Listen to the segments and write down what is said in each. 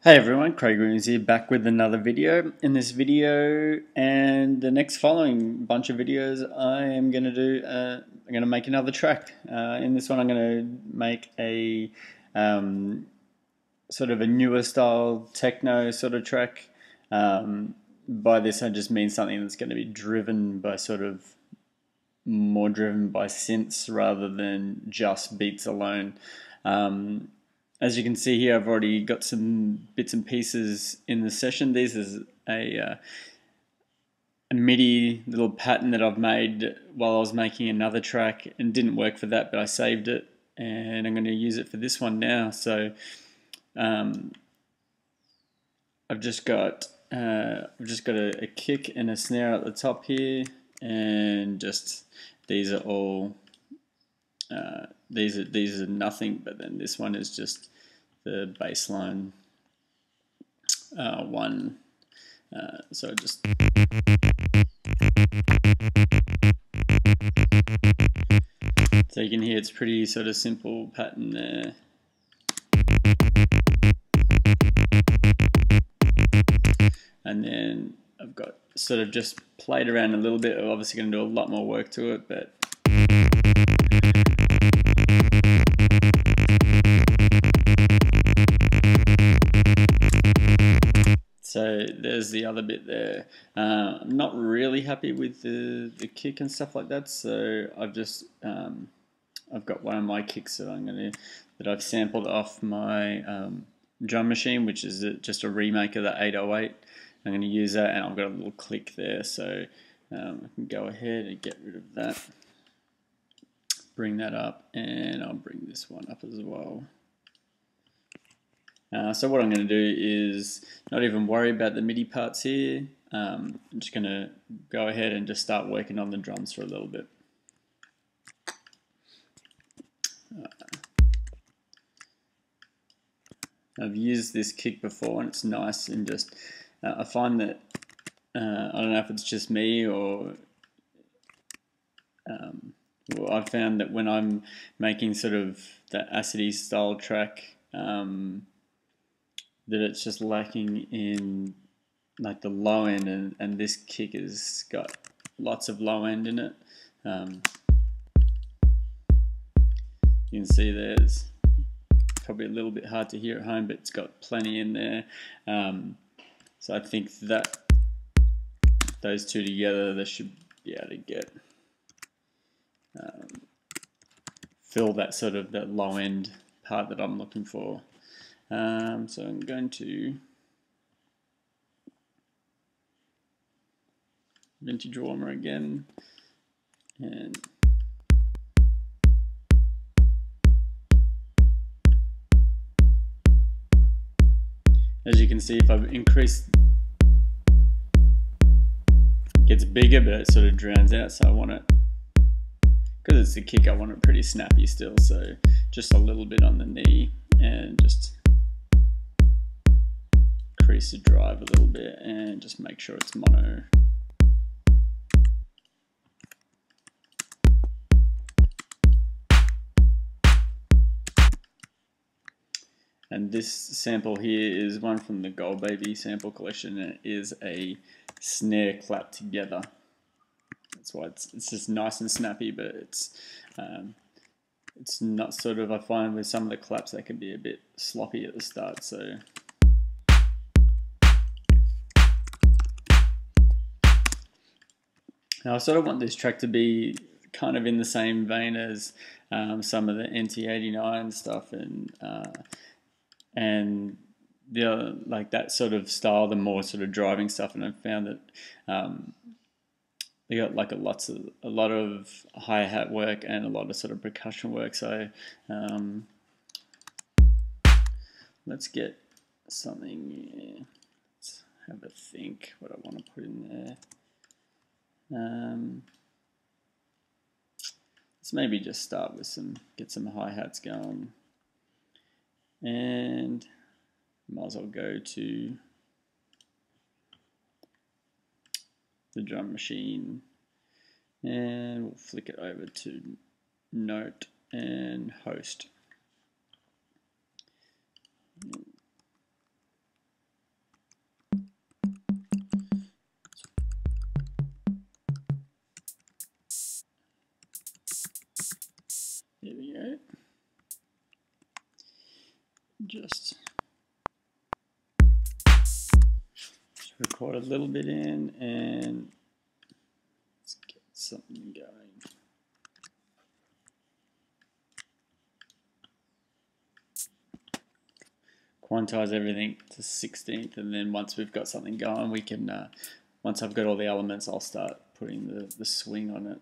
Hey everyone, Craig Williams here, back with another video. In this video and the next following bunch of videos, I'm going to I'm going to make another track. In this one, I'm going to make a sort of a newer style techno sort of track. By this, I just mean something that's going to be driven by more driven by synths rather than just beats alone. As you can see here, I've already got some bits and pieces in the session. This is a MIDI little pattern that I've made while I was making another track and didn't work for that, but I saved it and I'm going to use it for this one now. So I've just got a kick and a snare at the top here, and just these are all these are nothing, but then this one is just the bass line one. So just so you can hear it's pretty sort of simple pattern there. And then I've got sort of just played around a little bit. I'm obviously going to do a lot more work to it, but so there's the other bit there. I'm not really happy with the kick and stuff like that, so I've just I've got one of my kicks that I've sampled off my drum machine, which is just a remake of the 808. I'm going to use that, and I've got a little click there, so I can go ahead and get rid of that. Bring that up, and I'll bring this one up as well. So what I'm going to do is not even worry about the MIDI parts here. I'm just going to go ahead and just start working on the drums for a little bit. I've used this kick before and it's nice, and just I find that I don't know if it's just me or well, I've found that when I'm making sort of that acidy style track, that it's just lacking in like the low end, and this kick has got lots of low end in it. You can see there's probably a little bit hard to hear at home, but it's got plenty in there. So I think that those two together, they should be able to get fill that sort of that low end part that I'm looking for. So I'm going to vintage warmer again, and as you can see, if I've increased, it gets bigger, but it sort of drowns out. So I want it, because it's the kick, I want it pretty snappy still. So just a little bit on the knee, and just increase the drive a little bit, and just make sure it's mono. And this sample here is one from the Gold Baby sample collection, and it is a snare clap together. That's why it's just nice and snappy, but it's not sort of, I find with some of the claps they can be a bit sloppy at the start. So now I sort of want this track to be kind of in the same vein as some of the NT89 stuff, and the other, like that sort of style, the more sort of driving stuff. And I've found that they got like a lot of hi-hat work and a lot of sort of percussion work. So let's get something. Let's have a think what I want to put in there. Let's maybe just start with get some hi-hats going, and might as well go to the drum machine, and we'll flick it over to note and host. There we go. Just record a little bit in and let's get something going. Quantize everything to 16th, and then once we've got something going, we can, once I've got all the elements, I'll start putting the swing on it.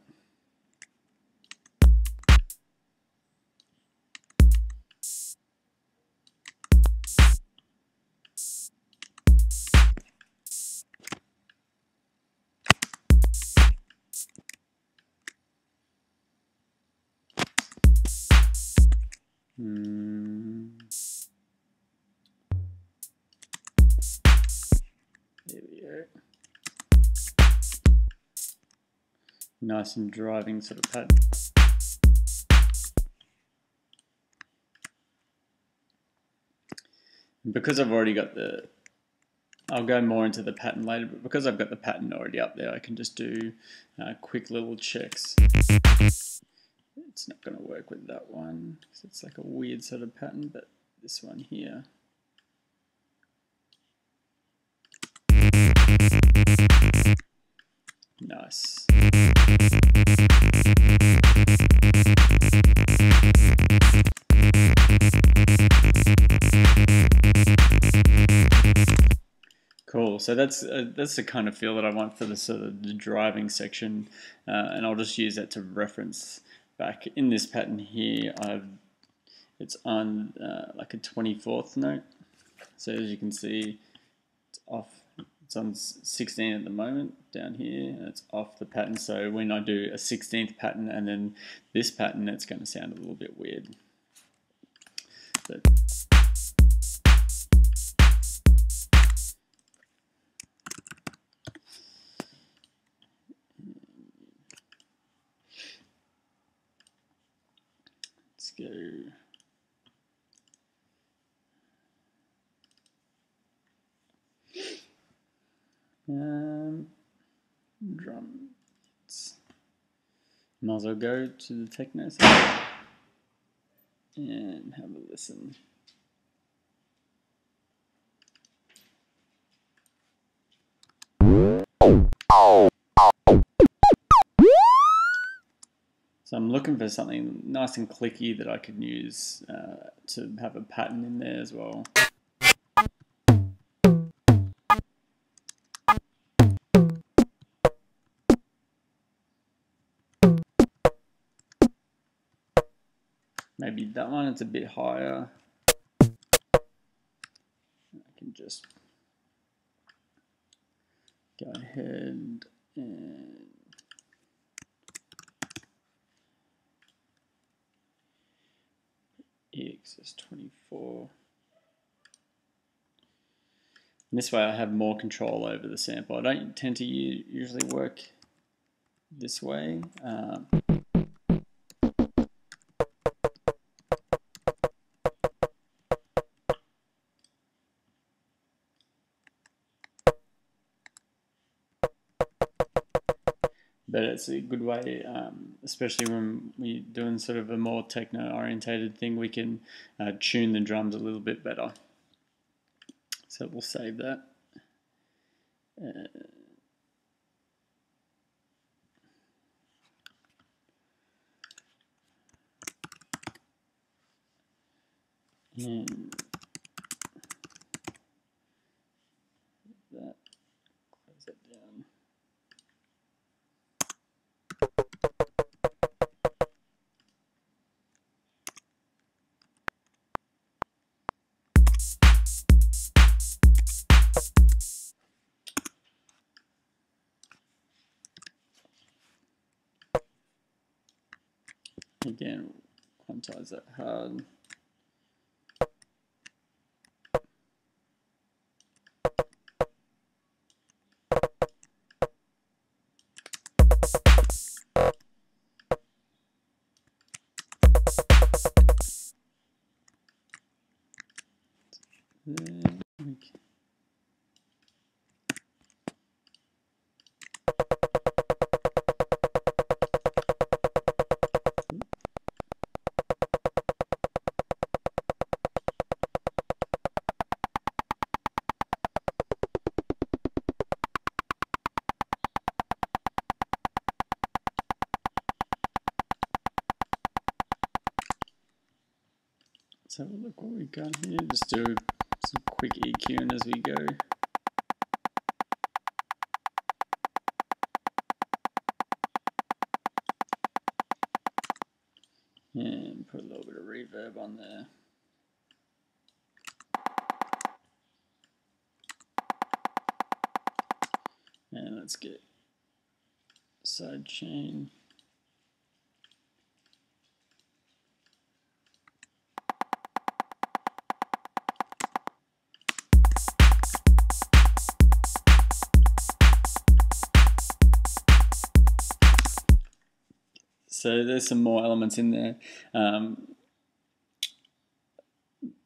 There we go. Nice and driving sort of pattern. And because I've already got the, I'll go more into the pattern later, but because I've got the pattern already up there, I can just do quick little checks. It's not going to work with that one because it's like a weird sort of pattern, but this one here. Nice. Cool. So that's the kind of feel that I want for the sort of the driving section, and I'll just use that to reference back in this pattern here. It's on like a 24th note. So as you can see, it's off. It's on 16 at the moment down here, and it's off the pattern. So when I do a 16th pattern and then this pattern, it's going to sound a little bit weird. But let's go. Drum. Might as well go to the Techno side and have a listen. So I'm looking for something nice and clicky that I can use to have a pattern in there as well. Maybe that one, it's a bit higher. I can just go ahead and EXS 24. And this way I have more control over the sample. I don't tend to usually work this way. But it's a good way, especially when we're doing sort of a more techno-orientated thing, we can tune the drums a little bit better. So we'll save that. And that, close that down. Again, quantize that hard. Okay. Let's have a look what we got here. Just do some quick EQing as we go. And put a little bit of reverb on there. And let's get side chain. So there's some more elements in there.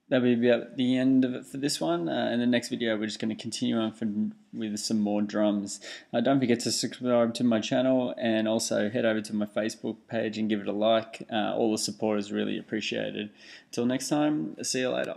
That'll be about the end of it for this one. In the next video, we're just going to continue on with some more drums. Don't forget to subscribe to my channel and also head over to my Facebook page and give it a like. All the support is really appreciated. Until next time, see you later.